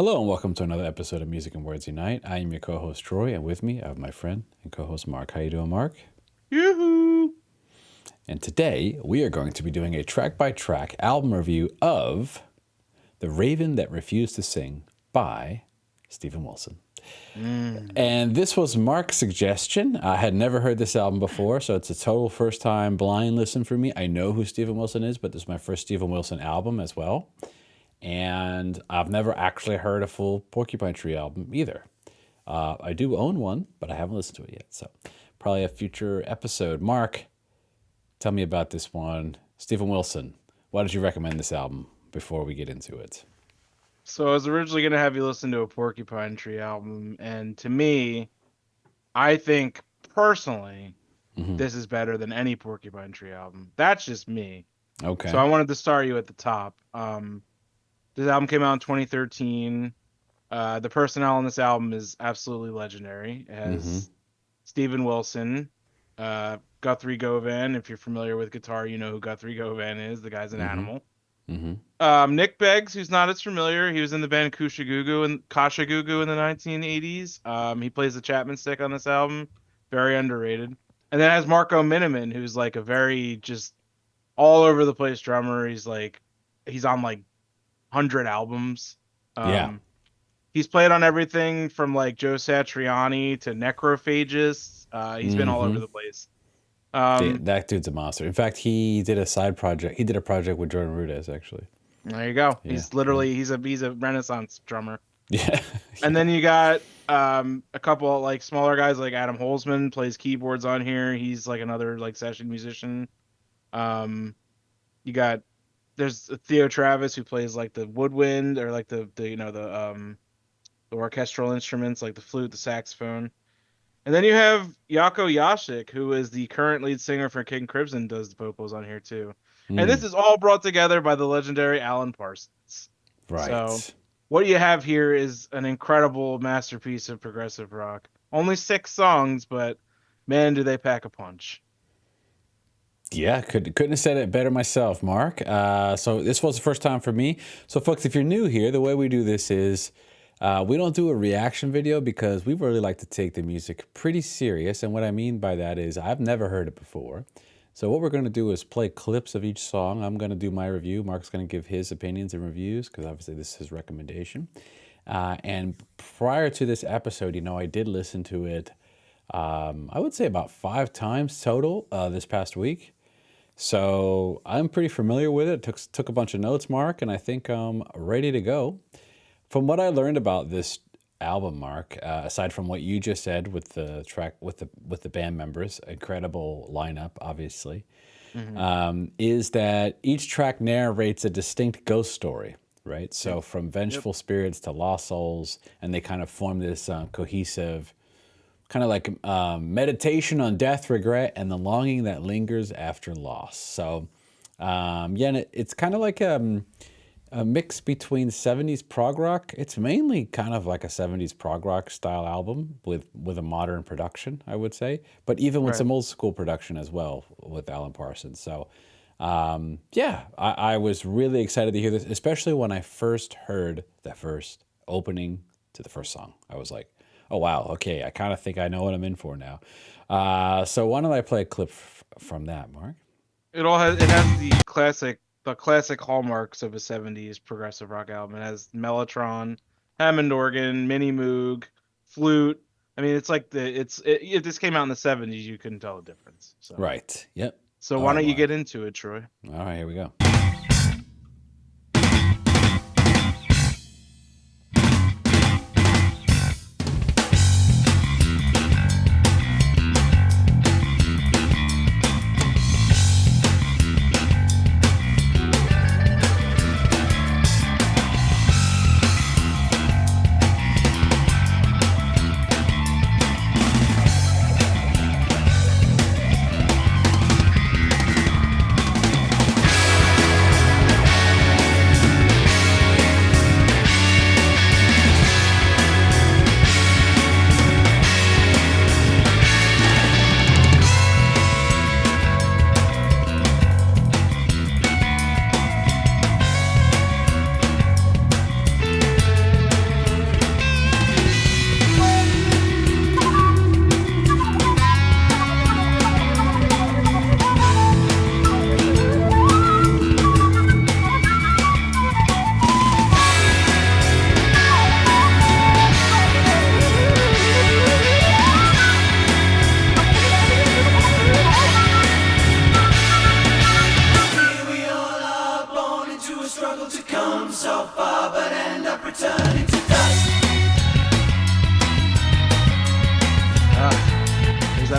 Hello and welcome to another episode of Music and Words Unite. I am your co-host Troy, and with me I have my friend and co-host Mark. How you doing, Mark? Yoo-hoo! And today we are going to be doing a track-by-track album review of The Raven That Refused to Sing by Steven Wilson. And this was Mark's suggestion. I had never heard this album before, so it's a total first-time blind listen for me. I know who Steven Wilson is, but this is my first Steven Wilson album as well. And I've never actually heard a full Porcupine Tree album either. I do own one, but I haven't listened to it yet. So probably a future episode. Mark, tell me about this one. Steven Wilson, why did you recommend this album before we get into it? So I was originally going to have you listen to a Porcupine Tree album, and to me, I think personally, this is better than any Porcupine Tree album. That's just me. Okay. So I wanted to start you at the top. This album came out in 2013. The personnel on this album is absolutely legendary. It has Steven Wilson, Guthrie Govan. If you're familiar with guitar, you know who Guthrie Govan is. The guy's an animal. Nick Beggs, who's not as familiar, he was in the band Kashagugu in the 1980s. He plays the Chapman stick on this album. Very underrated. And then it has Marco Miniman, who's like a very just all over the place drummer. He's on like 100 albums. He's played on everything from like Joe Satriani to Necrophagists. He's been all over the place. That dude's a monster. In fact, he did a side project. He did a project with Jordan Rudess, actually. There you go. Yeah. He's literally he's a Renaissance drummer. Yeah. And then you got a couple of, like smaller guys like Adam Holzman plays keyboards on here. He's like another like session musician. There's Theo Travis who plays like the woodwind or like the orchestral instruments like the flute, the saxophone. And then you have Yako Yashik, who is the current lead singer for King Crimson, does the vocals on here too. And this is all brought together by the legendary Alan Parsons. Right. So what you have here is an incredible masterpiece of progressive rock. Only 6 songs, but man, do they pack a punch. Yeah, couldn't have said it better myself, Mark. So this was the first time for me. So folks, if you're new here, the way we do this is we don't do a reaction video because we really like to take the music pretty serious. And what I mean by that is I've never heard it before. So what we're going to do is play clips of each song. I'm going to do my review. Mark's going to give his opinions and reviews because obviously this is his recommendation. And prior to this episode, I did listen to it, I would say about 5 times total this past week. So I'm pretty familiar with it. Took a bunch of notes, Mark, and I think I'm ready to go. From what I learned about this album, Mark, aside from what you just said with the track with the band members, incredible lineup, obviously, is that each track narrates a distinct ghost story, right? So from vengeful spirits to lost souls, and they kind of form this cohesive, kind of like meditation on death, regret, and the longing that lingers after loss. So, and it's kind of like a mix between 70s prog rock. It's mainly kind of like a 70s prog rock style album with a modern production, I would say, but even with some old school production as well with Alan Parsons. So, I was really excited to hear this, especially when I first heard that first opening to the first song. I was like, oh, wow, okay, I kind of think I know what I'm in for now. So why don't I play a clip from that, Mark? It has the classic hallmarks of a 70s progressive rock album. It has Mellotron, Hammond organ, mini moog, flute. I mean, it's like if this came out in the 70s, you couldn't tell the difference. So. Right, yep. So why don't you get into it, Troy? All right, here we go.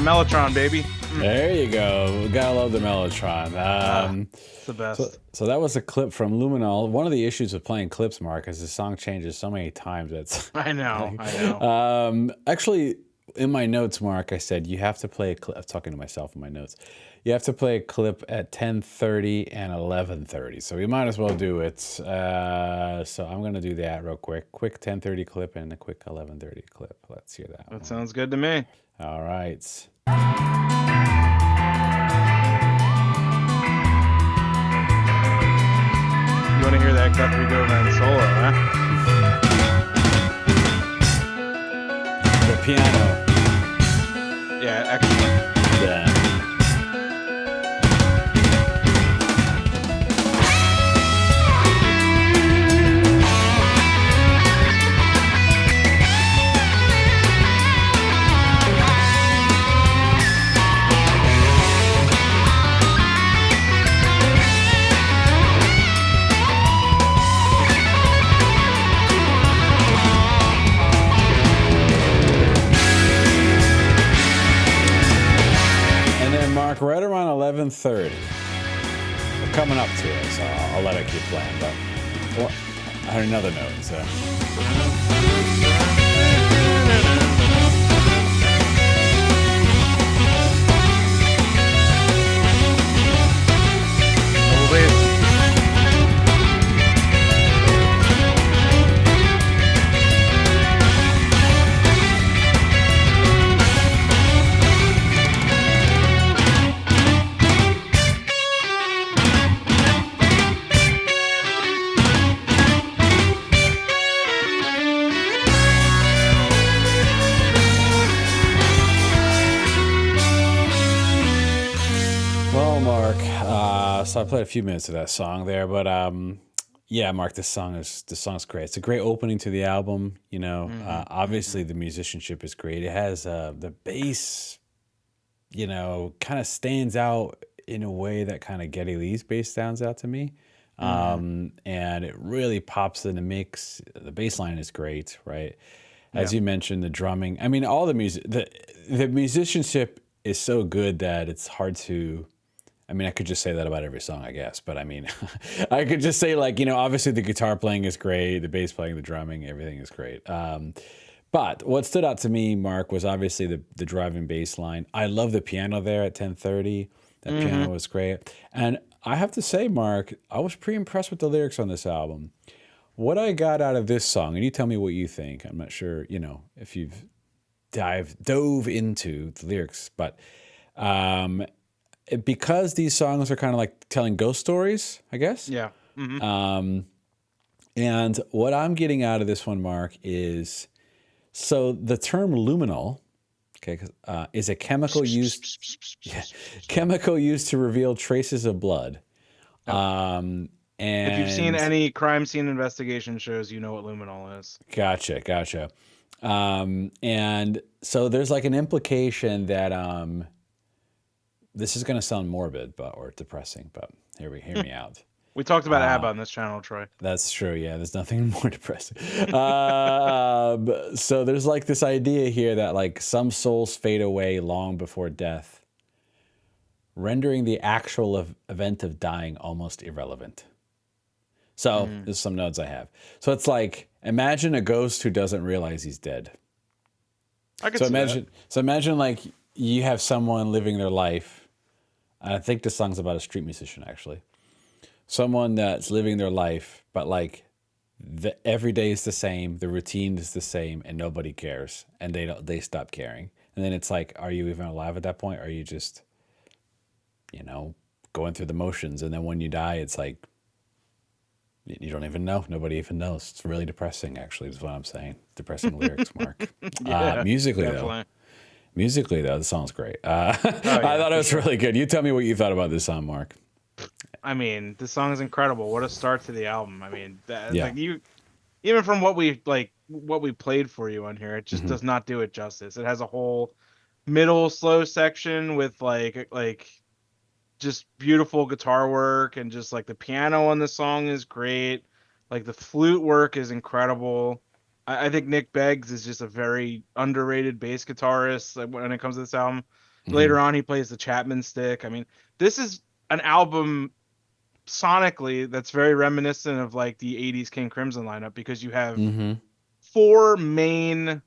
Mellotron, baby. There you go. Gotta love the Mellotron. It's the best. So that was a clip from Luminol. One of the issues with playing clips, Mark, is the song changes so many times. That's I know. Actually, in my notes, Mark, I said you have to play a clip. I'm talking to myself in my notes. You have to play a clip at 10:30 and 11:30. So we might as well do it. So I'm gonna do that real quick. Quick 10:30 clip and a quick 11:30 clip. Let's hear that. That sounds good to me. All right. You want to hear that Guthrie Govan solo, huh? The piano. Yeah, excellent. Yeah. Right around 11:30. We're coming up to it, so I'll let it keep playing. But I had another note. So. So I played a few minutes of that song there, but yeah, Mark, this song is great. It's a great opening to the album. You know, obviously the musicianship is great. It has the bass, you know, kind of stands out in a way that kind of Geddy Lee's bass stands out to me, and it really pops in the mix. The bass line is great, right? As you mentioned, the drumming. I mean, all the music, the musicianship is so good that it's hard to. I mean, I could just say that about every song, I guess. But I mean, I could just say, like, you know, obviously the guitar playing is great, the bass playing, the drumming, everything is great. But what stood out to me, Mark, was obviously the driving bass line. I love the piano there at 10:30. That piano was great. And I have to say, Mark, I was pretty impressed with the lyrics on this album. What I got out of this song, and you tell me what you think. I'm not sure, you know, if you've dove into the lyrics, but because these songs are kind of like telling ghost stories, I guess. Yeah. And what I'm getting out of this one, Mark, is so the term luminol, okay, is a chemical used to reveal traces of blood. And if you've seen any crime scene investigation shows, you know what luminol is. Gotcha. And so there's like an implication that this is going to sound morbid, or depressing, but hear me out. We talked about ABBA on this channel, Troy. That's true. Yeah, there's nothing more depressing. So there's like this idea here that like some souls fade away long before death, rendering the actual event of dying almost irrelevant. So there's some notes I have. So it's like, imagine a ghost who doesn't realize he's dead. I could see that. So imagine like you have someone living their life. I think this song's about a street musician, actually. Someone that's living their life, but like every day is the same, the routine is the same, and nobody cares, and they stop caring. And then it's like, are you even alive at that point? Or are you just, you know, going through the motions? And then when you die, it's like you don't even know. Nobody even knows. It's really depressing, actually, is what I'm saying. Depressing lyrics, Mark. Musically, though, the song's great. I thought it was really good. You tell me what you thought about this song, Mark. I mean, this song is incredible. What a start to the album. I mean, like even from what we played for you on here, it just does not do it justice. It has a whole middle slow section with like just beautiful guitar work, and just like the piano on the song is great. Like the flute work is incredible. I think Nick Beggs is just a very underrated bass guitarist when it comes to this album. Later on, he plays the Chapman stick. I mean, this is an album sonically that's very reminiscent of like the 80s King Crimson lineup, because you have Mm-hmm. four main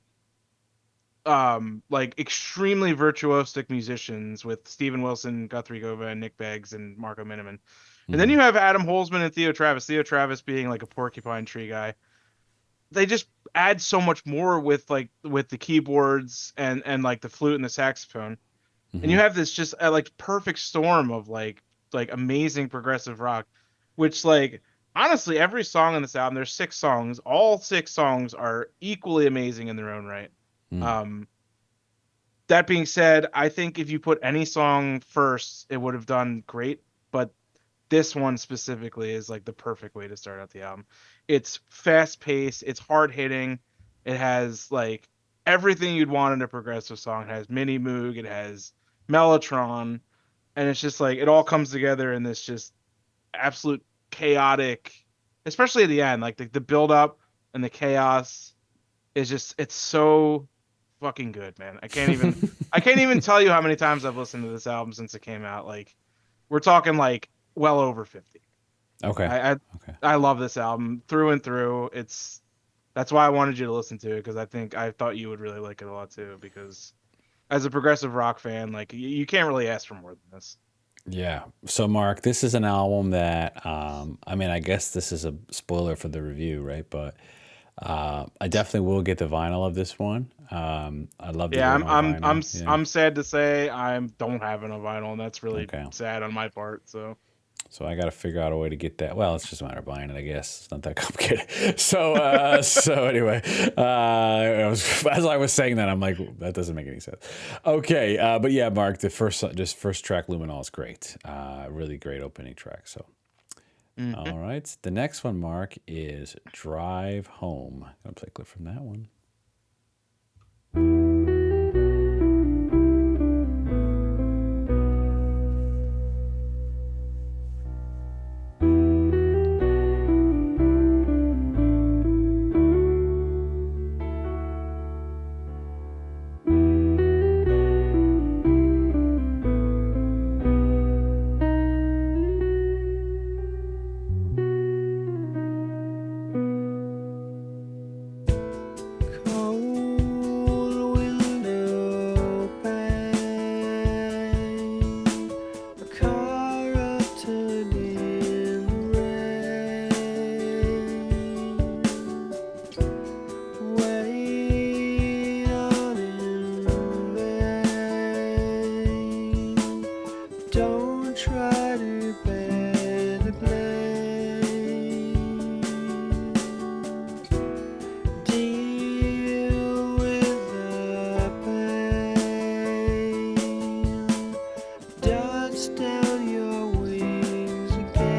like extremely virtuosic musicians with Steven Wilson, Guthrie Gova, and Nick Beggs and Marco Miniman. And then Mm-hmm. you have Adam Holzman and Theo Travis. Theo Travis being like a porcupine tree guy. They just add so much more with like with the keyboards and like the flute and the saxophone. And Mm-hmm. you have this just like perfect storm of like amazing progressive rock, which like honestly every song on this album, there's 6 songs, all 6 songs are equally amazing in their own right. Mm. um that being said, I think if you put any song first, it would have done great, but this one specifically is like the perfect way to start out the album. It's fast paced, it's hard hitting, it has like everything you'd want in a progressive song. It has mini moog, it has mellotron, and it's just like it all comes together in this just absolute chaotic, especially at the end, like the build up and the chaos is just, it's so fucking good, man. I can't even tell you how many times I've listened to this album since it came out. Like we're talking like well over 50. Okay. I Okay. I love this album through and through. That's why I wanted you to listen to it, because I thought you would really like it a lot too, because as a progressive rock fan, like you can't really ask for more than this. Yeah. So, Mark, this is an album that, I mean, I guess this is a spoiler for the review, right? But I definitely will get the vinyl of this one. I'd love to Yeah, get it I'm on I'm I'm vinyl. s- Yeah. I'm sad to say I don't have it on vinyl, and that's really Okay. sad on my part. So So I got to figure out a way to get that. Well, it's just a matter of buying it, I guess. It's not that complicated. So, so anyway, as I was saying that, I'm like, that doesn't make any sense. Okay, but yeah, Mark, the first track, Luminol, is great. Really great opening track. So, mhm. all right, the next one, Mark, is Drive Home. I'm gonna play a clip from that one. Cold window pane, a car upturned in the rain. Wait on in vain. Don't try to bear the blame. Deal with the pain. Dust down your wings again.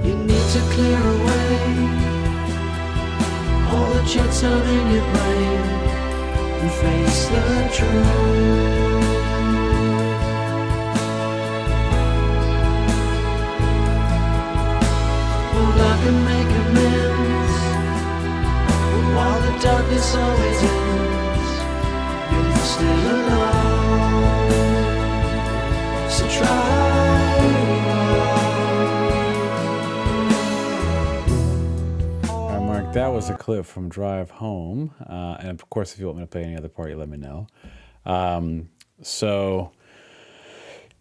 You need to clear away all the jets out in your brain and face the truth. Hold up and make amends. While the darkness always ends, you're still alone. So try. All right, Mark, that was a clip from Drive Home. And of course, if you want me to play any other part, you let me know. So,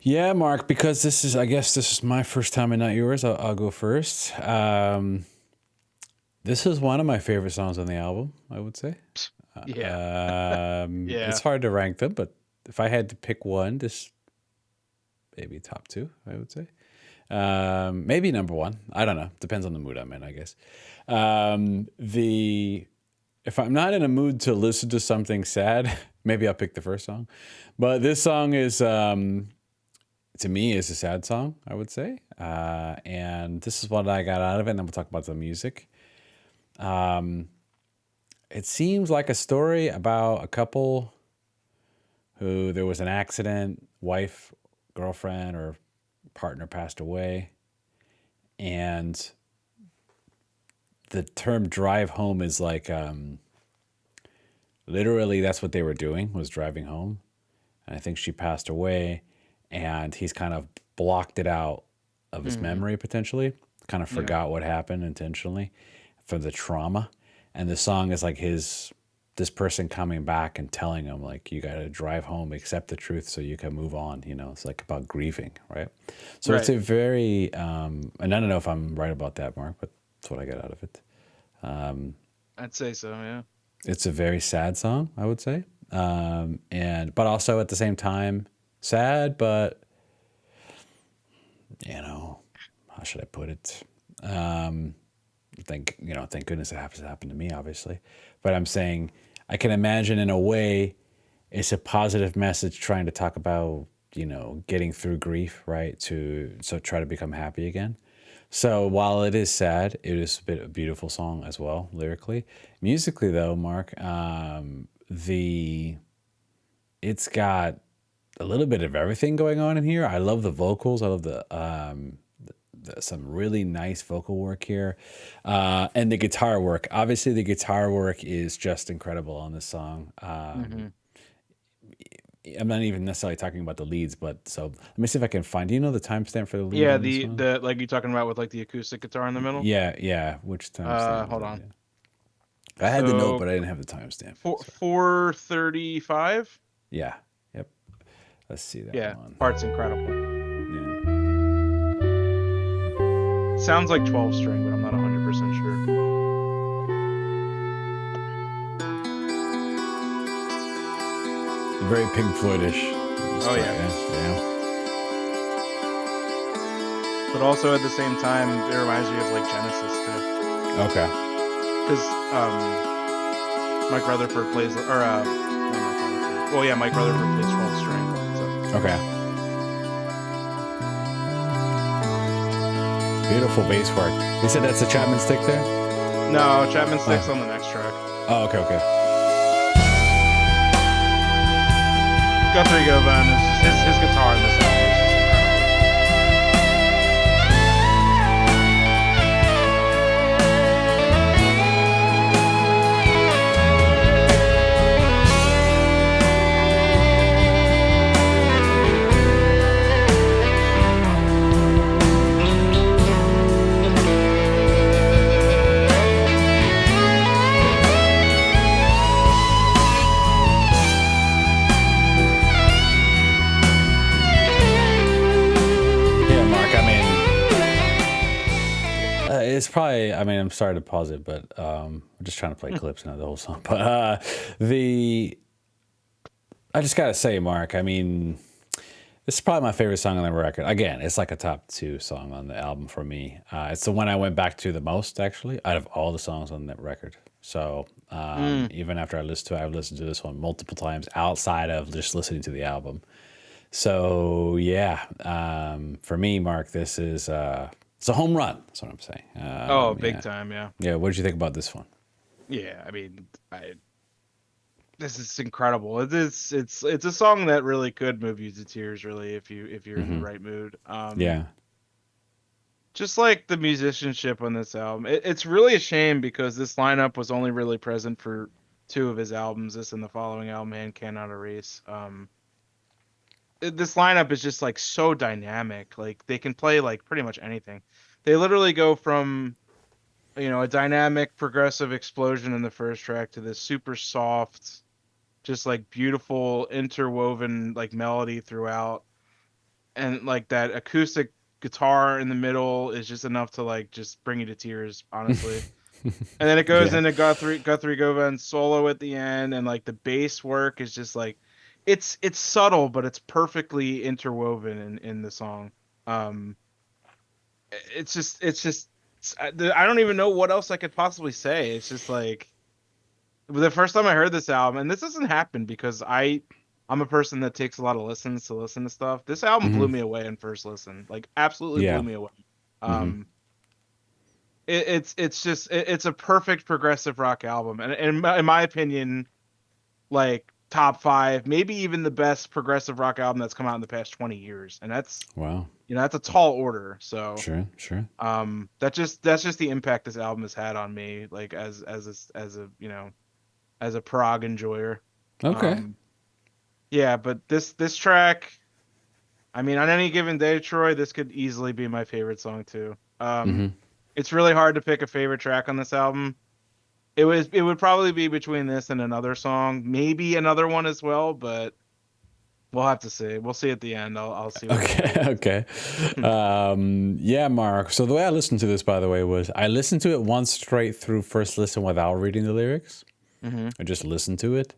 yeah, Mark, because I guess this is my first time and not yours, I'll go first. This is one of my favorite songs on the album, I would say. Yeah, It's yeah. hard to rank them, but if I had to pick one, this maybe top two, I would say. Maybe number one. I don't know. Depends on the mood I'm in, I guess. If I'm not in a mood to listen to something sad, maybe I'll pick the first song. But this song is, to me, is a sad song, I would say. And this is what I got out of it, and then we'll talk about the music. It seems like a story about a couple who there was an accident, wife, girlfriend, or partner passed away, and the term drive home is like literally that's what they were doing, was driving home. And I think she passed away, and he's kind of blocked it out of his memory potentially, kind of Yeah. forgot what happened intentionally from the trauma. And the song is like this person coming back and telling him like, you got to drive home, accept the truth so you can move on. You know, it's like about grieving, right? So it's Right. a very and I don't know if I'm right about that, Mark, but that's what I got out of it. I'd say so, yeah. It's a very sad song, I would say, but also at the same time sad, but you know, how should I put it? Thank goodness it happens to happen to me, obviously. But I'm saying I can imagine in a way it's a positive message trying to talk about, you know, getting through grief, right? So try to become happy again. So while it is sad, it is a beautiful song as well, lyrically. Musically, though, Mark, it's got a little bit of everything going on in here. I love the vocals. I love some really nice vocal work here, and the guitar work. Obviously, the guitar work is just incredible on this song. I'm not even necessarily talking about the leads, but so let me see if I can find. Do you know the timestamp for the lead Yeah, on this one? the like you talking about with like the acoustic guitar in the middle? Yeah. Which timestamp? Hold on. Yeah. I had the note, So, but I didn't have the timestamp. 4:35. Yeah. Yep. Let's see that Yeah, one. part's incredible. Yeah. Sounds like 12 string, but I'm not 100% sure. Very Pink Floyd-ish. Oh yeah. Yeah. But also at the same time, it reminds me of like Genesis too, Okay. because Mike Rutherford plays, or not Mike Rutherford. Well, yeah, Mike Rutherford plays 12 string. So. Okay. Beautiful bass work. You said that's a Chapman stick there? No, Chapman Stick's on the next track. Oh, okay. Guthrie Govan is just his guitar in this album is just incredible. Yeah, Mark, it's probably, I'm sorry to pause it, but I'm just trying to play clips, not the whole song. But I just got to say, Mark, this is probably my favorite song on the record. Again, it's like a top 2 song on the album for me. It's the one I went back to the most, actually, out of all the songs on that record. So even after I listened to it, I've listened to this one multiple times outside of just listening to the album. So yeah, for me, Mark, this is it's a home run. That's what I'm saying. Big time, yeah. Yeah, what did you think about this one? Yeah, this is incredible. It's a song that really could move you to tears, really, if you're in the right mood. Yeah. Just like the musicianship on this album, it's really a shame because this lineup was only really present for 2 of his albums, this and the following album, and Cannot Erase. This lineup is just like so dynamic. Like they can play like pretty much anything. They literally go from, a dynamic progressive explosion in the first track to this super soft, just like beautiful interwoven like melody throughout, and like that acoustic guitar in the middle is just enough to like just bring you to tears, honestly. And then it goes into Guthrie Govan's solo at the end, and like the bass work is just like it's subtle, but it's perfectly interwoven in the song. I don't even know what else I could possibly say. It's just like the first time I heard this album, and this doesn't happen because I'm a person that takes a lot of listens to listen to stuff. This album blew me away in first listen, like absolutely blew me away. It's a perfect progressive rock album, and in my opinion, like top 5, maybe even the best progressive rock album that's come out in the past 20 years. And that's, Wow. that's a tall order. So Sure. that's just the impact this album has had on me, like as a prog enjoyer. Okay. Yeah, but this track, I mean, on any given day, Troy, this could easily be my favorite song too. It's really hard to pick a favorite track on this album. It would probably be between this and another song, maybe another one as well, but we'll have to see. We'll see at the end. I'll see. Okay. Yeah, Mark. So the way I listened to this, by the way, was I listened to it once straight through first listen without reading the lyrics. I just listened to it.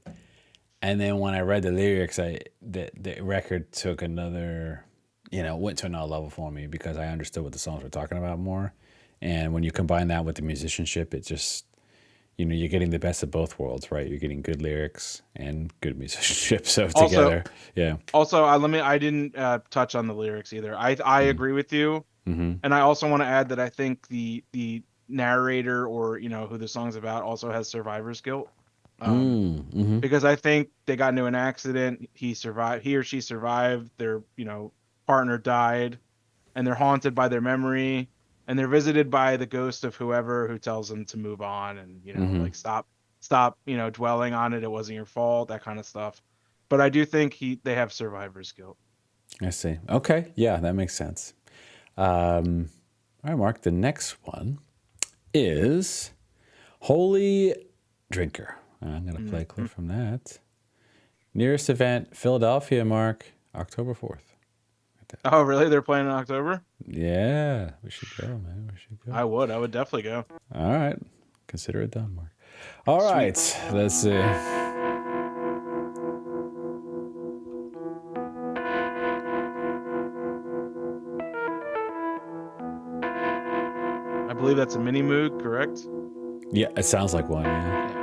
And then when I read the lyrics, the record took another, went to another level for me because I understood what the songs were talking about more. And when you combine that with the musicianship, it just, you're getting the best of both worlds, right? You're getting good lyrics and good musicianship. So together, yeah. Also, I didn't touch on the lyrics either. I agree with you, and I also want to add that I think the narrator, or who the song's about, also has survivor's guilt. Because I think they got into an accident. He or she survived. Their partner died, and they're haunted by their memory. And they're visited by the ghost of whoever who tells them to move on and like stop dwelling on it. It wasn't your fault, that kind of stuff. But I do think they have survivor's guilt. I see. Okay, yeah, that makes sense. All right, Mark. The next one is Holy Drinker. I'm gonna play a clip from that. Nearest event, Philadelphia, Mark, October 4th. Oh, really? They're playing in October? Yeah, we should go, man. We should go. I would definitely go. All right. Consider it done, Mark. All right. Let's see. I believe that's a mini moog, correct? Yeah, it sounds like one, yeah.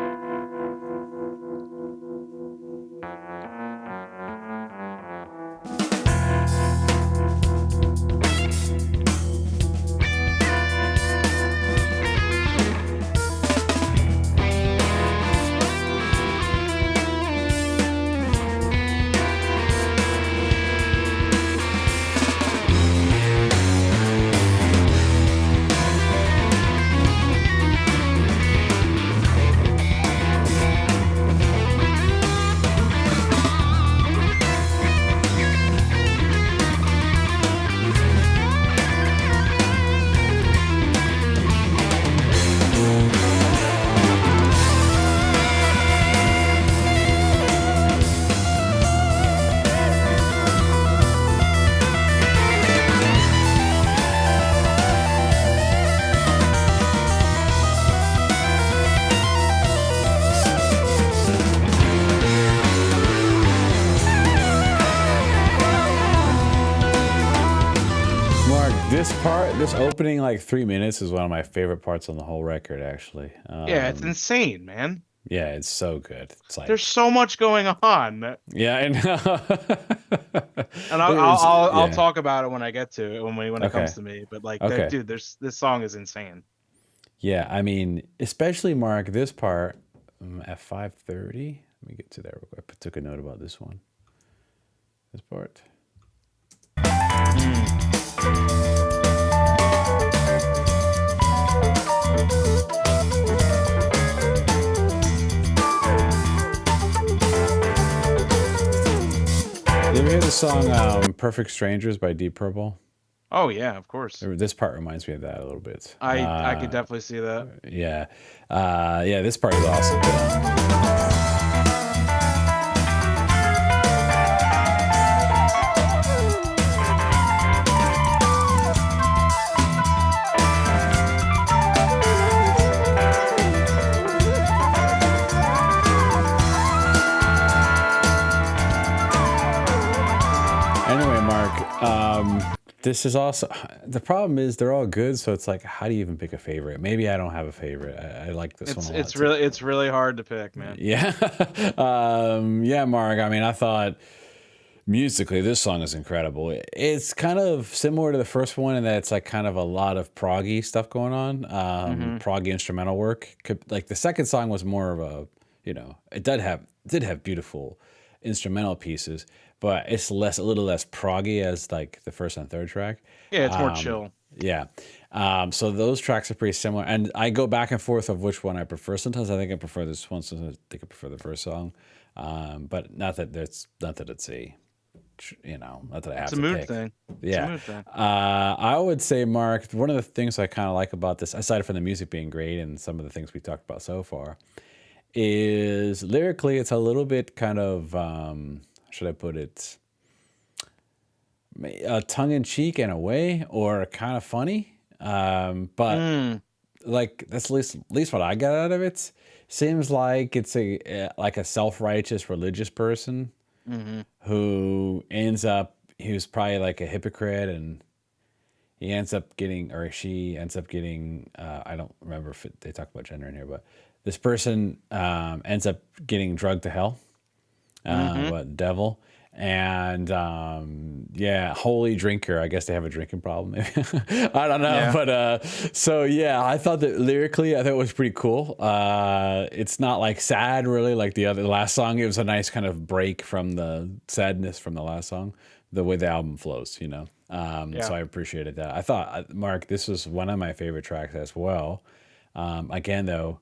This opening like 3 minutes is one of my favorite parts on the whole record, actually. Yeah, it's insane, man. Yeah, it's so good. It's like there's so much going on. Yeah, I know. And I'll talk about it when I get to it, when it comes to me. But like, dude, this song is insane. Yeah, I mean, especially Mark, this part at 5:30. Let me get to there real quick. I took a note about this one. This part. You ever hear the song Perfect Strangers by Deep Purple? Oh, yeah, of course. This part reminds me of that a little bit. I could definitely see that. Yeah. Yeah, this part is awesome. Anyway, Mark, this is also, the problem is they're all good, so it's like, how do you even pick a favorite? Maybe I don't have a favorite. I like this one a lot. It's really hard to pick, man. Yeah. Yeah, Mark, I mean, I thought musically this song is incredible. It's kind of similar to the first one in that it's like kind of a lot of proggy stuff going on, proggy instrumental work. Like the second song was more of a, it did have beautiful instrumental pieces, but it's a little less proggy as like the first and third track. Yeah, it's more chill. Yeah. So those tracks are pretty similar, and I go back and forth of which one I prefer. Sometimes I think I prefer this one. Sometimes I think I prefer the first song. But not that it's not that it's a, not that I have It's a to mood pick. thing. Yeah. It's a mood thing. I would say, Mark, one of the things I kind of like about this, aside from the music being great and some of the things we talked about so far, is lyrically it's a little bit kind of, should I put it, tongue in cheek in a way, or kind of funny. But like that's at least what I got out of it. Seems like it's like a self-righteous religious person who who's probably like a hypocrite, and he ends up getting, or she ends up getting, I don't remember if they talk about gender in here, but this person ends up getting drugged to hell, devil. And yeah, holy drinker. I guess they have a drinking problem. I don't know, Yeah. but so yeah, I thought that lyrically, I thought it was pretty cool. It's not like sad, really, like the last song. It was a nice kind of break from the sadness from the last song, the way the album flows, So I appreciated that. I thought, Mark, this was one of my favorite tracks as well. Again, though,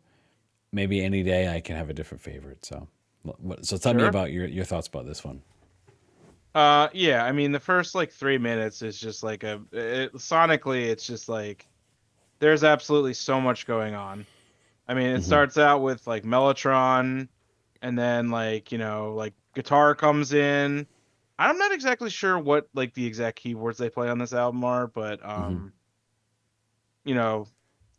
maybe any day I can have a different favorite. So tell me about your thoughts about this one. Yeah, I mean the first like 3 minutes is just like sonically it's just like there's absolutely so much going on. I mean, it starts out with like Mellotron, and then like, like guitar comes in. I'm not exactly sure what like the exact keyboards they play on this album are, but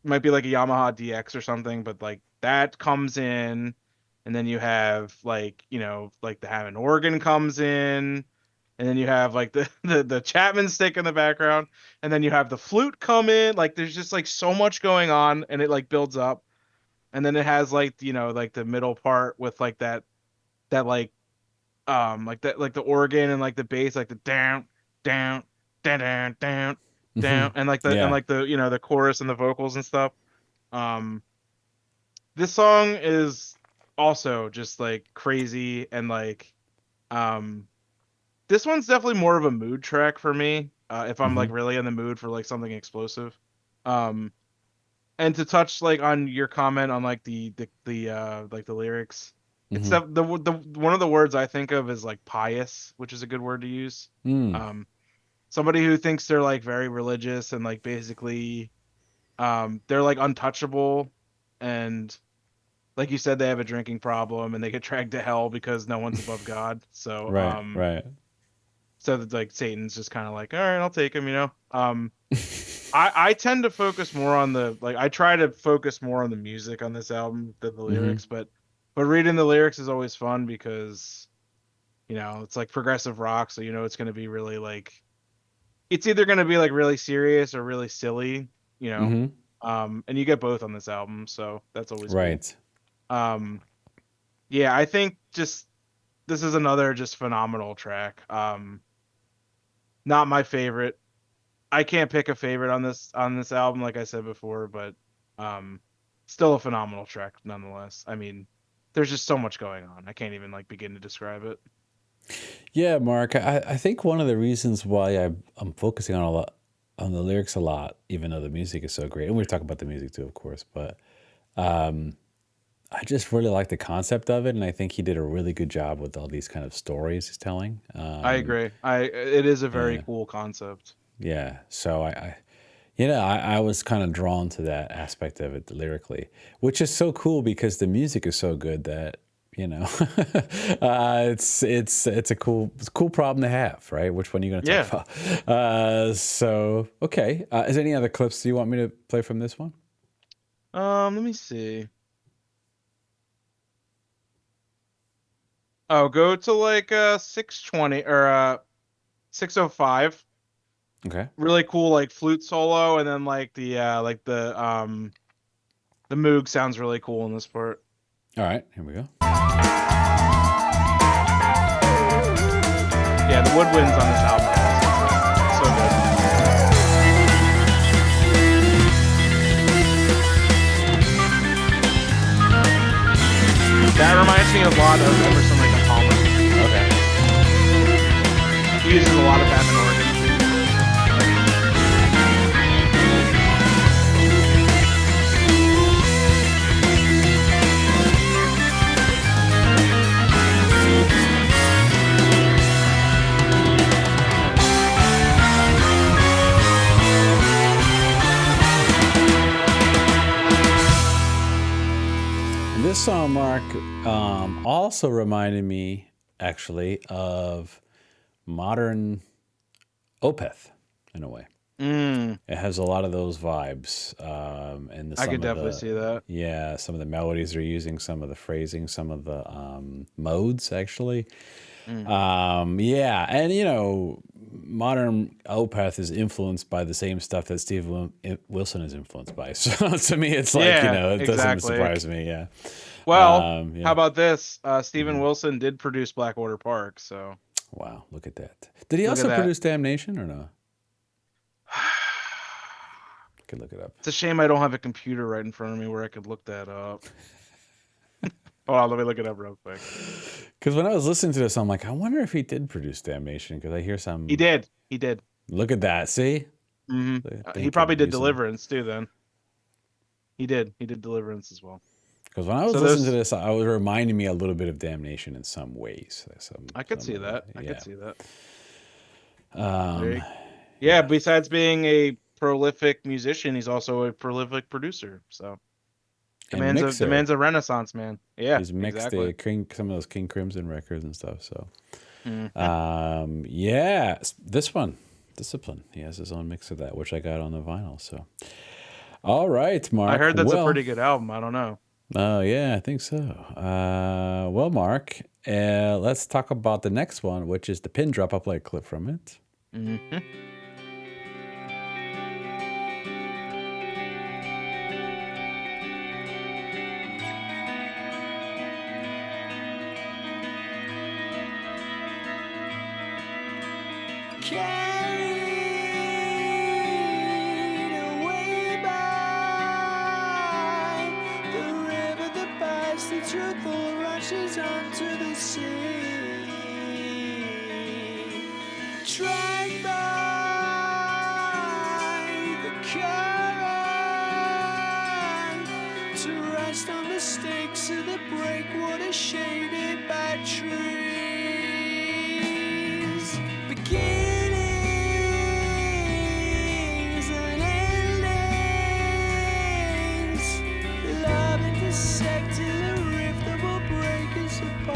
might be like a Yamaha DX or something, but like that comes in, and then you have like, like the Hammond organ comes in. And then you have like the Chapman stick in the background, and then you have the flute come in. Like there's just like so much going on, and it like builds up, and then it has like like the middle part with like that like like the organ and like the bass, like the down down down down down down, and like the the chorus and the vocals and stuff. This song is also just like crazy, and like this one's definitely more of a mood track for me, if I'm like really in the mood for like something explosive. And to touch like on your comment on like the like the lyrics, it's the one of the words I think of is like pious, which is a good word to use. Somebody who thinks they're like very religious and like basically they're like untouchable, and like you said, they have a drinking problem and they get dragged to hell because no one's above God. So right. So that like Satan's just kind of like, all right, I'll take him, I tend to focus more on I try to focus more on the music on this album than the lyrics, but reading the lyrics is always fun because, it's like progressive rock. So, it's going to be really like, it's either going to be like really serious or really silly, and you get both on this album. So that's always right. Cool. Yeah, I think just, this is another just phenomenal track. Not my favorite. I can't pick a favorite on this album, like I said before, but still a phenomenal track nonetheless. I mean, there's just so much going on. I can't even like begin to describe it. Yeah, Mark, I think one of the reasons why I'm focusing on the lyrics a lot, even though the music is so great, and we're talking about the music too, of course, but I just really like the concept of it, and I think he did a really good job with all these kind of stories he's telling. I agree. It is a very cool concept. Yeah, so I was kind of drawn to that aspect of it lyrically, which is so cool because the music is so good that it's a cool problem to have, right? Which one are you going to talk about? So okay, is there any other clips you want me to play from this one? Let me see. Oh, go to like 620 or 605. Okay. Really cool like flute solo, and then like the Moog sounds really cool in this part. All right, here we go. Yeah, the woodwinds on this album are so good. That reminds me a lot of Emerson Lake and Palmer. Okay. He uses a lot of Hammond organ. This song, Mark, also reminded me, actually, of modern Opeth, in a way. It has a lot of those vibes. And I could definitely see that. Yeah, some of the melodies they're using, some of the phrasing, some of the modes, actually. Yeah, and, you know, modern Opeth is influenced by the same stuff that Steve Wilson is influenced by. So to me, it's like, Yeah, you know, it doesn't exactly. surprise me. Yeah. Well, Yeah. how about this? Steven Wilson did produce Blackwater Park, so. Wow, look at that. Did he Look at also that. produce Damnation or no? I could look it up. It's a shame I don't have a computer right in front of me where I could look that up. Hold on, let me look it up real quick. Because when I was listening to this, I'm like, I wonder if he did produce Damnation, because I hear some... He did. He did. Look at that, see? He probably did Deliverance too then. He did. He did Deliverance as well. Because when I was listening to this, I was reminding me a little bit of Damnation in some ways. I could see that. I could see that. Yeah. Yeah, besides being a prolific musician, he's also a prolific producer. So the man's a renaissance man. Yeah, he's mixed some of those King Crimson records and stuff. So, yeah, this one, Discipline. He has his own mix of that, which I got on the vinyl. So, all right, Mark. I heard that's a pretty good album. I don't know. Oh, yeah, I think so. Well, Mark, let's talk about the next one, which is the Pin Drop. I'll play a clip from it. Carried away by the river that bites the truth all rushes onto the sea. Dragged by the current to rest on the stakes of the breakwater shaded by trees. Beginnings and endings, love intersecting the rift that will break us apart.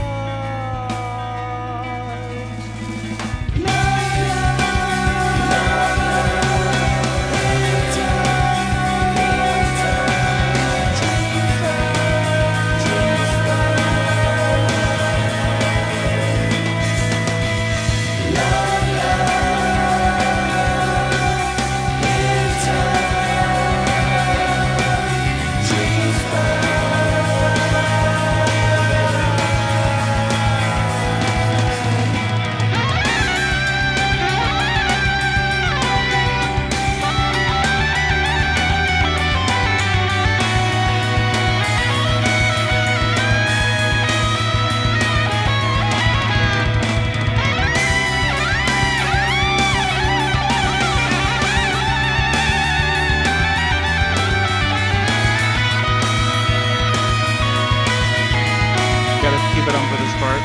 Keep it on for this part.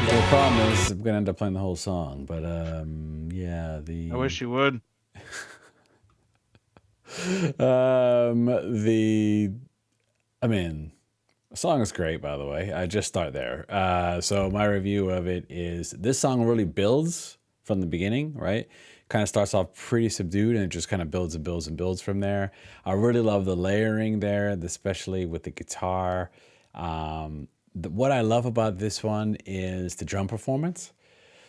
The problem is I'm gonna end up playing the whole song, but yeah, I wish you would. The song is great, by the way. I just start there. So my review of it is this song really builds from the beginning, right? Kind of starts off pretty subdued and it just kind of builds and builds and builds from there. I really love the layering there, especially with the guitar. What I love about this one is the drum performance.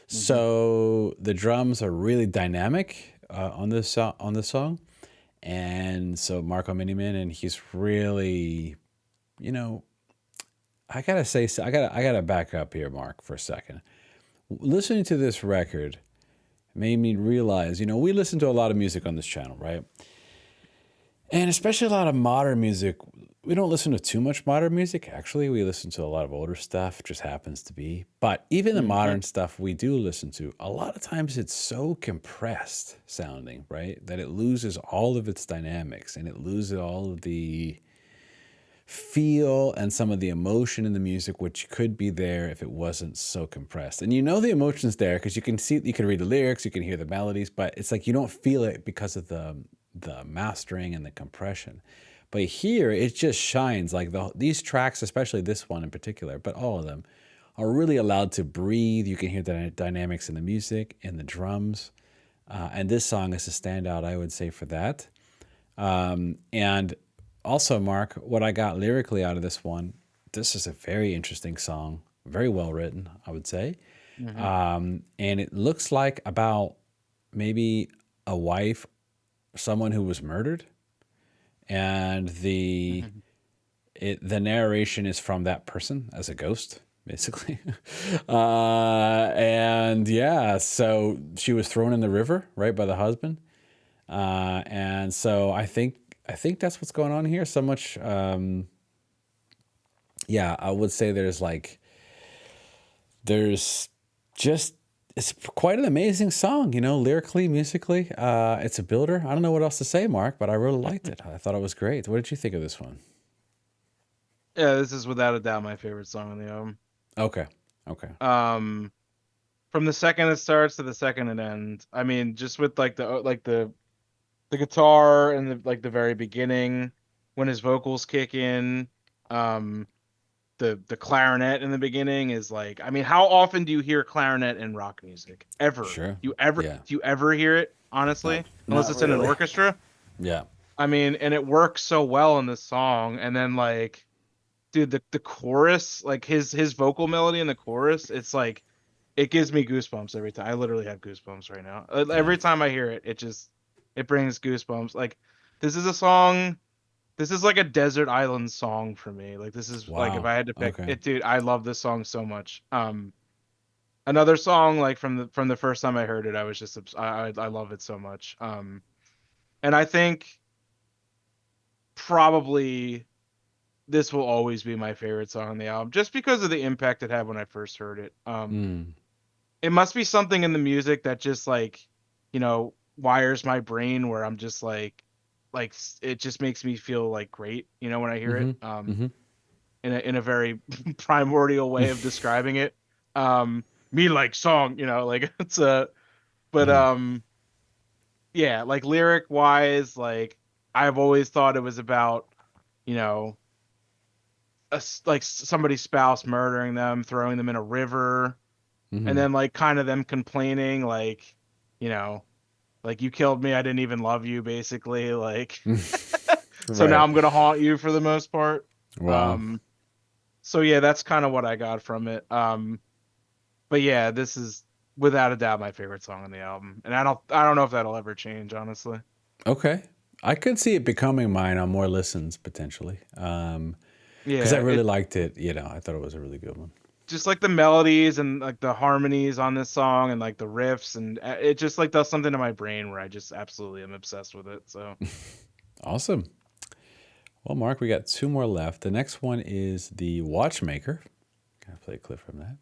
So the drums are really dynamic on this song. And so Marco Miniman, and he's really, you know, I gotta say, I gotta back up here, Mark, for a second. Listening to this record made me realize, we listen to a lot of music on this channel, right? And especially a lot of modern music. We don't listen to too much modern music. Actually, we listen to a lot of older stuff, just happens to be. But even the modern stuff we do listen to, a lot of times it's so compressed sounding, right? That it loses all of its dynamics and it loses all of the feel and some of the emotion in the music, which could be there if it wasn't so compressed. And the emotion's there because you can read the lyrics, you can hear the melodies, but it's like you don't feel it because of the mastering and the compression. But here it just shines. Like these tracks, especially this one in particular, but all of them are really allowed to breathe. You can hear the dynamics in the music and the drums. And this song is a standout, I would say, for that. And also, Mark, what I got lyrically out of this one, this is a very interesting song, very well written, I would say. And it looks like about maybe a wife, someone who was murdered, and the narration is from that person as a ghost, basically. And yeah, so she was thrown in the river, right, by the husband. And so I think that's what's going on here. So much, I would say it's quite an amazing song, lyrically, musically. It's a builder. I don't know what else to say, Mark, but I really liked it. I thought it was great. What did you think of this one? Yeah, this is without a doubt my favorite song on the album. Okay. From the second it starts to the second it ends. I mean, just with the guitar and the very beginning when his vocals kick in, the clarinet in the beginning is like, I mean, how often do you hear clarinet in rock music? Ever? Sure. Do Yeah. you ever hear it, honestly? Unless Not it's in an really. orchestra? Yeah. I mean, and it works so well in this song. And then dude, the chorus, like his vocal melody in the chorus, it's like it gives me goosebumps every time. I literally have goosebumps right now. Every time I hear it, it brings goosebumps. Like this is a song. This is like a desert island song for me. Like this is like if Wow. I had to pick Okay. it, dude, I love this song so much. Another song like from the first time I heard it, I was just I love it so much. And I think probably this will always be my favorite song on the album, just because of the impact it had when I first heard it. It must be something in the music that just wires my brain where I'm just like it just makes me feel like great, when I hear it. In a very primordial way of describing it. Me like song, like it's a but yeah, like lyric wise, like I've always thought it was about, you know, like somebody's spouse murdering them, throwing them in a river, and then like kind of them complaining like, you know, like you killed me, I didn't even love you, basically, like so now Right. I'm gonna haunt you for the most part. Wow. So yeah, that's kind of what I got from it. But yeah, this is without a doubt my favorite song on the album, and I don't know if that'll ever change, honestly. Okay. I could see it becoming mine on more listens potentially. Because I Yeah, really it liked it. I thought it was a really good one. just like the melodies and like the harmonies on this song and like the riffs, and it just like does something to my brain where I just absolutely am obsessed with it. So Awesome. Well, Mark, we got two more left. The next one is the Watchmaker. Can I play a clip from that?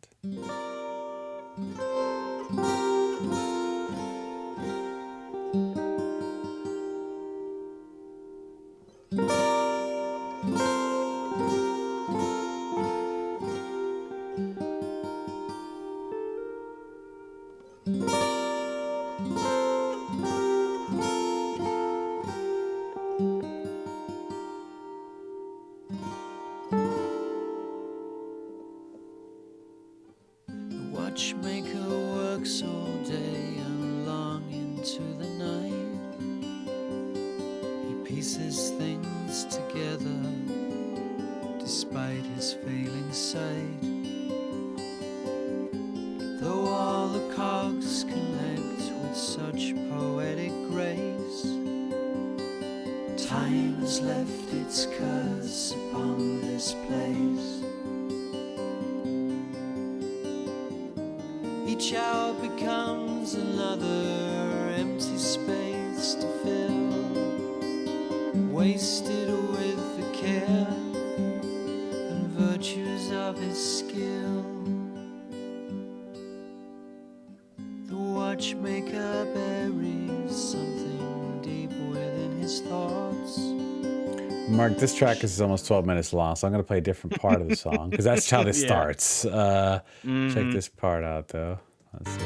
The watchmaker works all day and long into the night. He pieces things together despite his failing sight. Though all the cogs connect with such poetic grace, Time has left its curse upon this place. Each hour becomes another empty space to fill, wasted with the care and virtues of his skill. The watchmaker buries something deep within his thoughts. Mark, this track is almost 12 minutes long, so I'm going to play a different part of the song because that's how this Yeah. starts. Check this part out, though. Let's see.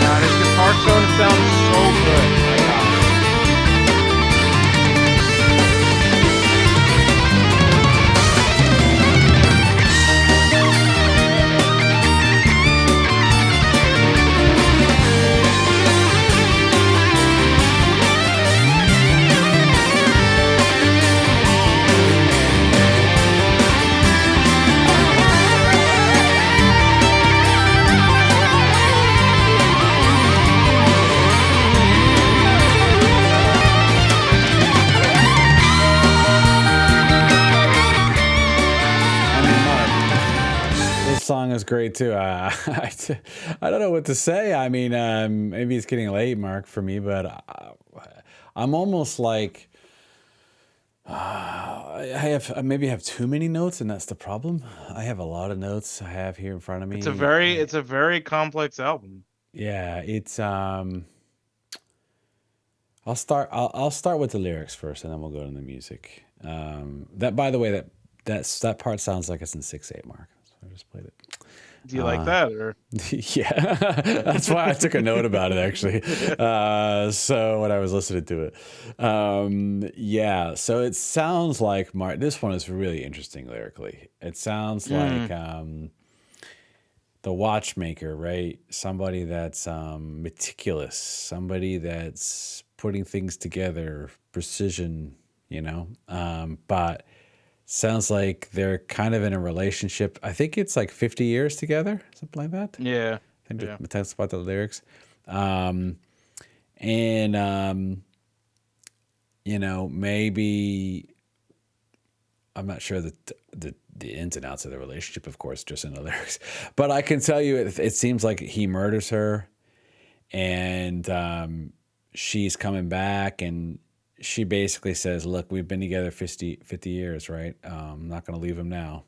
God, his guitar tone sounds so good. My God. Song is great too. I don't know what to say. I mean, maybe it's getting late, Mark, for me, but I'm almost like I maybe have too many notes, and that's the problem. I have a lot of notes I have here in front of me. It's a very complex album. Yeah, it's I'll start with the lyrics first, and then we'll go to the music. That, by the way, that part sounds like it's in 6/8, Mark. So I just played it. Do you like that, or? Yeah, that's why I took a note about it, actually. So when I was listening to it, yeah. So it sounds like Mark. This one is really interesting lyrically. It sounds like the watchmaker, right? Somebody that's meticulous, somebody that's putting things together, precision, but sounds like they're kind of in a relationship. I think it's like 50 years together, something like that. Yeah. I think Yeah. that's about the lyrics. Maybe I'm not sure that the ins and outs of the relationship, of course, just in the lyrics. But I can tell you, it seems like he murders her, and she's coming back, and she basically says, look, we've been together 50 years, right? I'm not going to leave him now.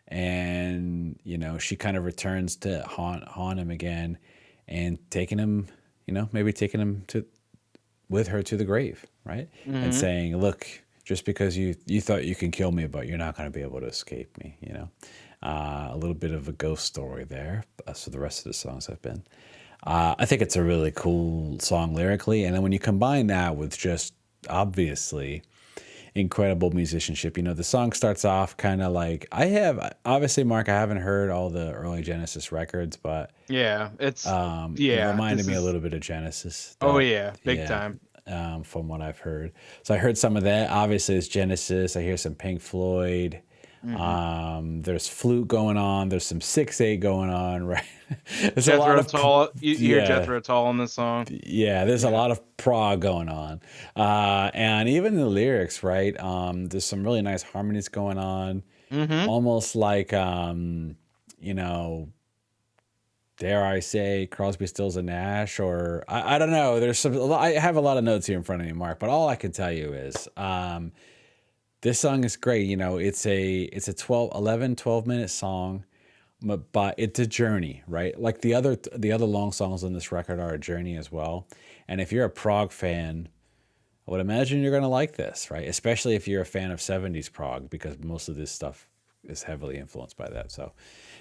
And, she kind of returns to haunt him again and taking him, maybe taking him with her to the grave, right? And saying, look, just because you thought you can kill me, but you're not going to be able to escape me, a little bit of a ghost story there. So the rest of the songs have been. I think it's a really cool song lyrically. And then when you combine that with just obviously incredible musicianship, the song starts off kind of like, obviously, Mark, I haven't heard all the early Genesis records, but yeah, it reminded me a little bit of Genesis. Big time. From what I've heard. So I heard some of that. Obviously, it's Genesis. I hear some Pink Floyd. There's flute going on. There's some 6/8 going on, right? There's a lot of Tull. You hear Jethro Tull in this song. Yeah, there's a lot of prog going on, and even the lyrics, right? There's some really nice harmonies going on, almost like dare I say, Crosby, Stills, and Nash, or I don't know. I have a lot of notes here in front of me, Mark, but all I can tell you is this song is great. It's a 12-minute song, but it's a journey, right? Like the other long songs on this record are a journey as well. And if you're a prog fan, I would imagine you're going to like this, right? Especially if you're a fan of 70s prog, because most of this stuff is heavily influenced by that. So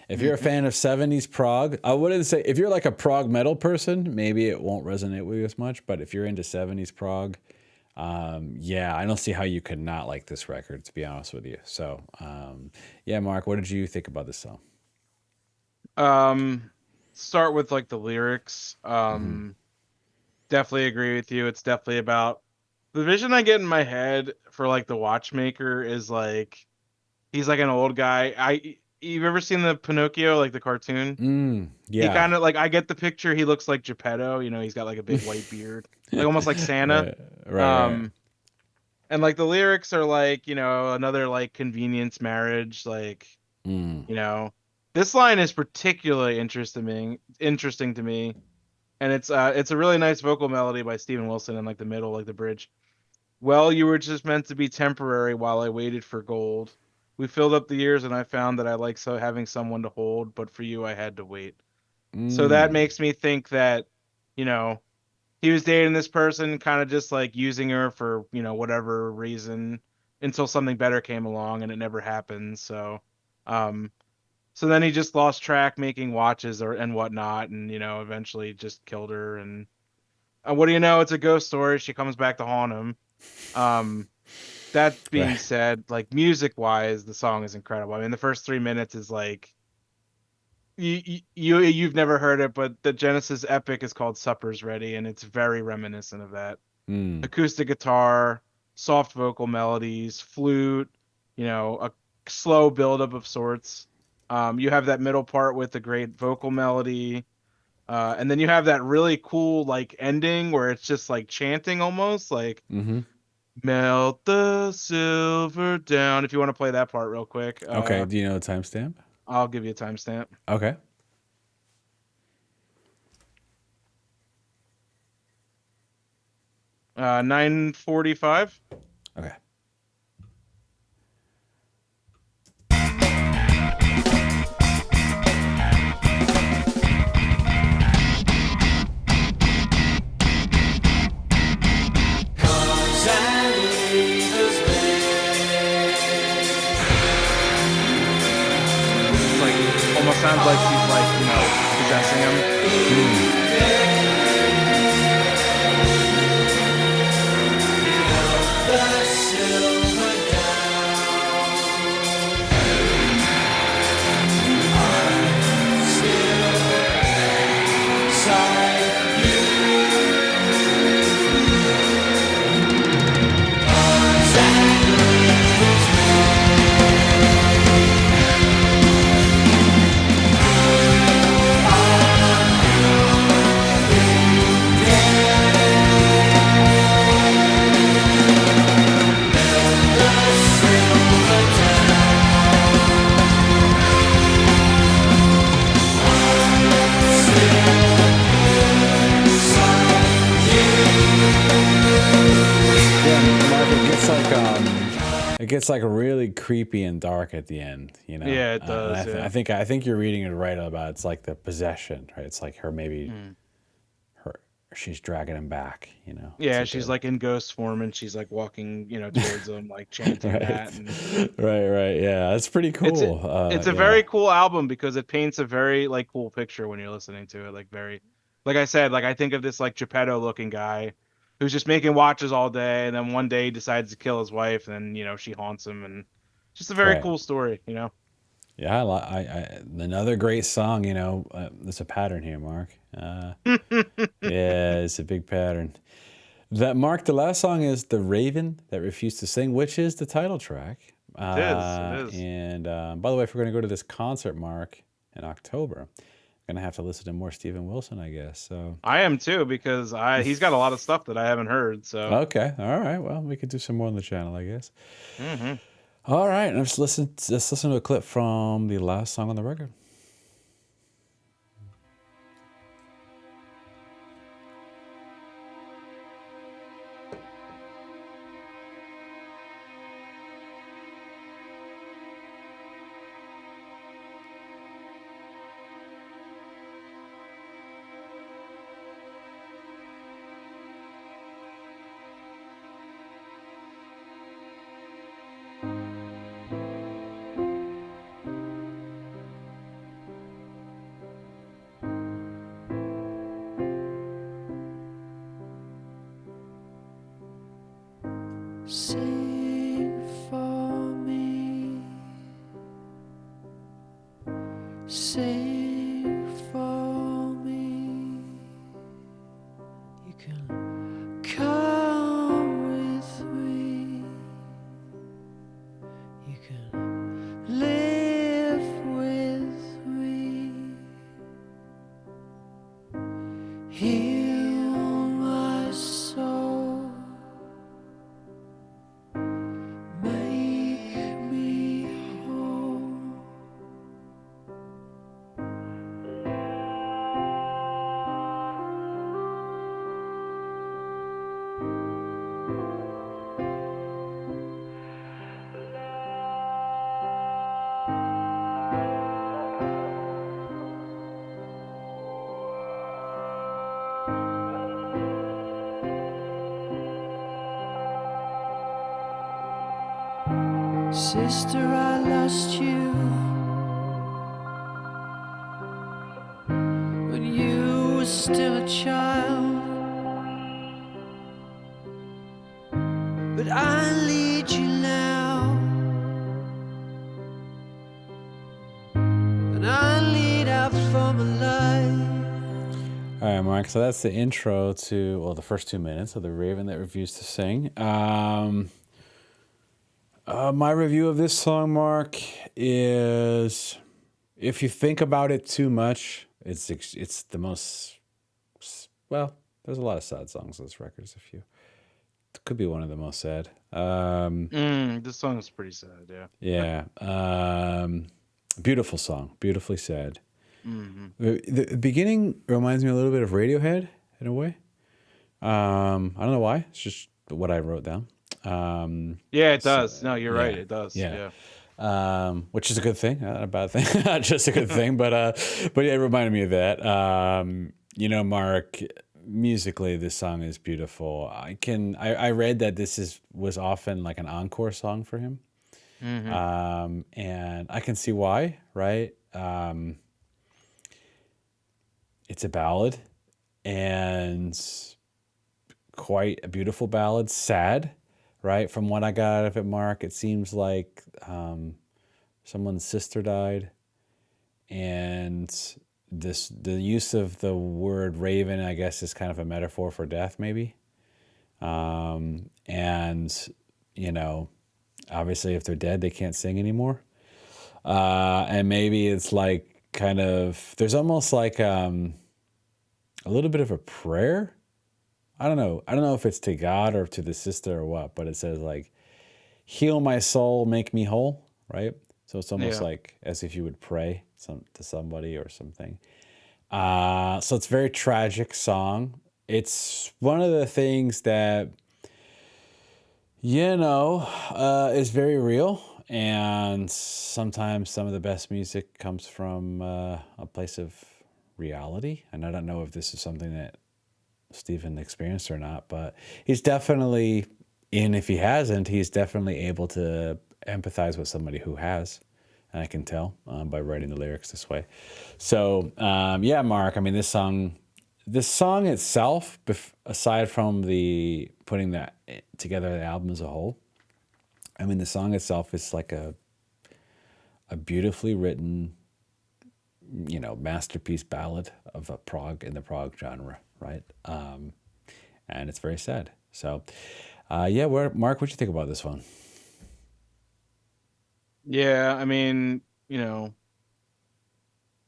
if you're a fan of 70s prog, I wouldn't say, if you're like a prog metal person, maybe it won't resonate with you as much. But if you're into 70s prog, I don't see how you could not like this record, to be honest with you. So, Mark, what did you think about this song? Start with like the lyrics. definitely agree with you. It's definitely about the vision I get in my head for like the Watchmaker is like he's like an old guy. You've ever seen the Pinocchio, like the cartoon? He Yeah. kind of like I get the picture. He looks like Geppetto. You know, he's got like a big white beard, like almost like Santa. Right, right. Um, and like the lyrics are like, you know, another like convenience marriage. Like, Mm. you know, this line is particularly interesting to me, and it's a really nice vocal melody by Steven Wilson in like the middle, like the bridge. Well, you were just meant to be temporary while I waited for gold. We filled up the years, and I found that I like so having someone to hold, but for you, I had to wait. So that Mm. makes me think that, you know, he was dating this person, kind of just like using her for, you know, whatever reason until something better came along and it never happened. Um, so then he just lost track making watches or and whatnot, and you know, eventually just killed her. And what do you know? It's a ghost story. She comes back to haunt him. Um, that being Right. said, like music wise, the song is incredible. I mean, the first 3 minutes is like you've never heard it, but the Genesis epic is called Supper's Ready, and it's very reminiscent of that. Mm. Acoustic guitar, soft vocal melodies, flute, you know, a slow buildup of sorts. You have that middle part with the great vocal melody, and then you have that really cool like ending where it's just like chanting almost like Mm-hmm. melt the silver down. If you want to play that part real quick, Okay. Do you know the timestamp? I'll give you a timestamp. Okay. 9:45. Okay. It's like almost sounds like she's like, you know, possessing him. Mm. Yeah, Mark, it gets like really creepy and dark at the end, you know. Yeah, it And does. Yeah. I think you're reading it right about it's like the possession, right? It's like her maybe Mm. her she's dragging him back, you know. It's Yeah, like she's a like in ghost form and she's like walking, you know, towards him, like chanting right, that. And right. Yeah, that's pretty it's a, cool. it's a Yeah, very cool album because it paints a very like cool picture when you're listening to it. Like very, like I said, like I think of this like Geppetto looking guy who's just making watches all day, and then one day he decides to kill his wife, and you know she haunts him, and just a very right. cool story, you know. Yeah, another great song. You know, there's a pattern here, Mark. It Yeah, it's a big pattern. That Mark, the last song is "The Raven That Refused to Sing," which is the title track. is. It is. And by the way, if we're going to go to this concert, Mark, in October, I'm going to have to listen to more Steven Wilson, I guess. So, I am too because I he's got a lot of stuff that I haven't heard. So. okay, all right. Well, we could do some more on the channel, I guess. Hmm. All right, let's listen to a clip from the last song on the record. Sing for me, sing for me. You You can come with me. You can live with me. Heal my soul. Make me whole. Sister, I lost you when you were still a child, but I lead you now, and I lead out from a life. All right, Mark. So that's the intro to, well, the first 2 minutes of The Raven That Refused to Sing. My review of this song, Mark, is if you think about it too much, it's the most, well, there's a lot of sad songs on this record. There's a few. It could be one of the most sad. This song is pretty sad. Yeah. Yeah. Beautiful song. Beautifully sad. Mm-hmm. The beginning reminds me a little bit of Radiohead in a way. I don't know why. It's just what I wrote down. Yeah, it does. No, you're right. yeah, It does. yeah. Yeah. Which is a good thing, not a bad thing, not just a good thing, but yeah, it reminded me of that. Mark, musically, this song is beautiful. I read that this was often like an encore song for him, Mm-hmm. and I can see why, right? It's a ballad, and quite a beautiful ballad, sad, right? From what I got out of it, Mark, it seems like someone's sister died, and the use of the word raven, I guess, is kind of a metaphor for death, maybe. And obviously, if they're dead, they can't sing anymore. And maybe it's like kind of there's almost like a little bit of a prayer. I don't know. I don't know if it's to God or to the sister or what, but it says like, heal my soul, make me whole, right? So it's almost Yeah. like as if you would pray to somebody or something. So it's a very tragic song. It's one of the things that, is very real. And sometimes some of the best music comes from a place of reality. And I don't know if this is something that Stephen experienced or not, but he's definitely, and if he hasn't, he's definitely able to empathize with somebody who has, and I can tell by writing the lyrics this way. So yeah, Mark, I mean, this song itself, aside from the putting that together, the album as a whole, I mean, the song itself is like a beautifully written, masterpiece ballad of a prog in the prog genre, right? And it's very sad. So, yeah, Mark, what you think about this one? Yeah. I mean,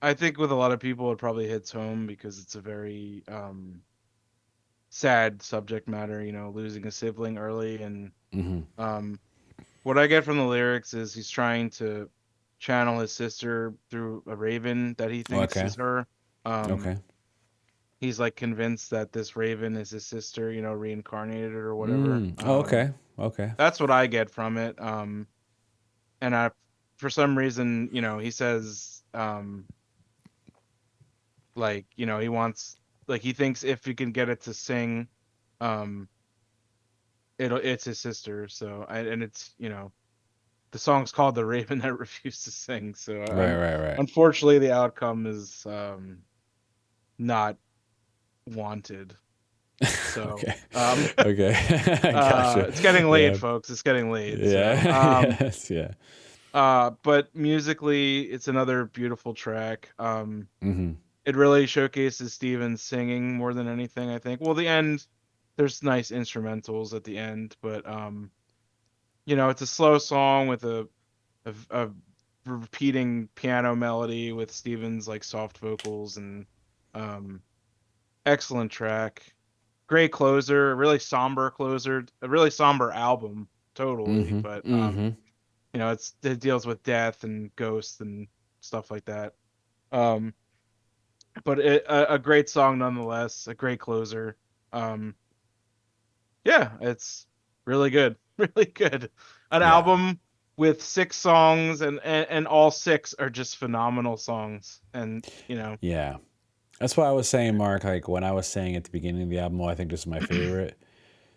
I think with a lot of people, it probably hits home because it's a very sad subject matter. Losing a sibling early, and what I get from the lyrics is he's trying to channel his sister through a raven that he thinks Okay. is her. Okay. He's like convinced that this raven is his sister, reincarnated or whatever. Oh, okay. Okay. That's what I get from it. And for some reason, he says, like, he wants, like, he thinks if he can get it to sing, um, it's his sister. So, and it's, the song's called "The Raven That Refused to Sing." So, Right. unfortunately, the outcome is not wanted. So, Okay. Okay. I gotcha. it's getting late, Yeah. folks. It's getting late. Yeah. So, Yes. Yeah. but musically, it's another beautiful track. it really showcases Steven singing more than anything, I think. Well, the end, there's nice instrumentals at the end, but it's a slow song with a repeating piano melody with Steven's like soft vocals and um excellent track. Great closer, a really somber closer, a really somber album, totally. Mm-hmm. But Mm-hmm. it deals with death and ghosts and stuff like that. Um, but a great song nonetheless, a great closer. Um, yeah, it's really good, really good. An Yeah. album with 6 songs, and all 6 are just phenomenal songs. And Yeah. That's why I was saying, Mark, like when I was saying at the beginning of the album, oh, I think this is my favorite.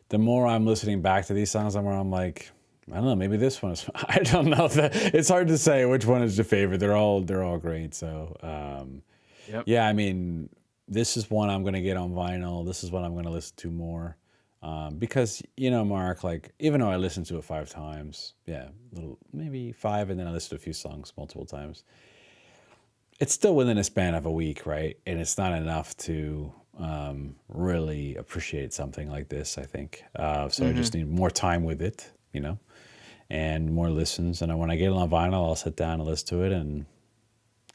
The more I'm listening back to these songs, the more I'm like, I don't know, maybe this one is. I don't know. It's hard to say which one is your favorite. They're all great. So, yep, yeah, I mean, this is one I'm gonna get on vinyl. This is one I'm gonna listen to more, because Mark, like even though I listened to it 5 times, yeah, maybe 5, and then I listened to a few songs multiple times. It's still within a span of a week, right? And it's not enough to really appreciate something like this, I think. So I hmm just need more time with it, and more listens. And when I get it on vinyl, I'll sit down and listen to it, and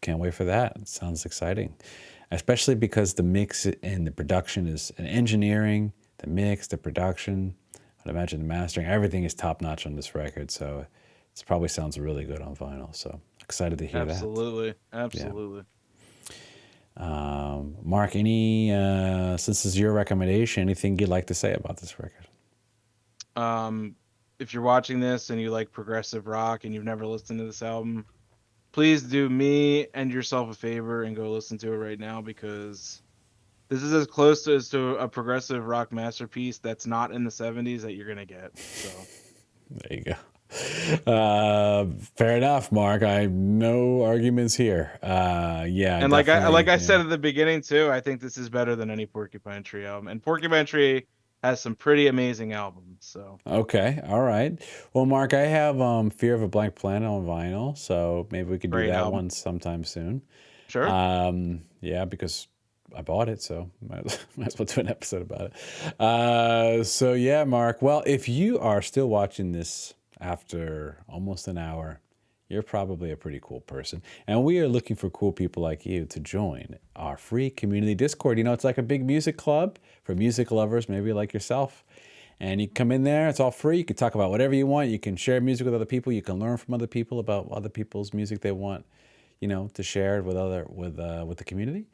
can't wait for that. It sounds exciting, especially because the mix and the production is and engineering, the mix, the production. I'd imagine the mastering, everything is top notch on this record. So it probably sounds really good on vinyl. So excited to hear that. absolutely, Yeah. absolutely. Mark, since this is your recommendation, anything you'd like to say about this record? If you're watching this and you like progressive rock and you've never listened to this album, please do me and yourself a favor and go listen to it right now, because this is as close to a progressive rock masterpiece that's not in the 70s that you're gonna get. So There you go. Fair enough, Mark. I no arguments here. Yeah, and like I definitely. like I Yeah. said at the beginning too, I think this is better than any Porcupine Tree album. And Porcupine Tree has some pretty amazing albums. So Okay. All right. Well, Mark, I have Fear of a Blank Planet on vinyl, so maybe we could do great that album. one sometime soon. Sure. Yeah, because I bought it, so might as well do an episode about it. So yeah, Mark. Well, if you are still watching this after almost an hour, you're probably a pretty cool person. And we are looking for cool people like you to join our free community Discord. It's like a big music club for music lovers, maybe like yourself. And you come in there, it's all free. You can talk about whatever you want. You can share music with other people. You can learn from other people about other people's music they want, to share with with the community.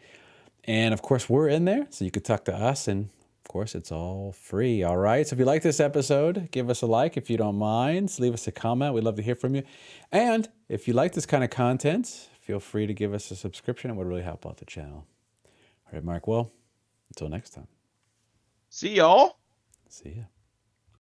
And of course, we're in there, so you could talk to us, and of course, it's all free. All right. So if you like this episode, give us a like if you don't mind. Leave us a comment. We'd love to hear from you. And if you like this kind of content, feel free to give us a subscription. It would really help out the channel. All right, Mark. Well, until next time. See y'all. See ya.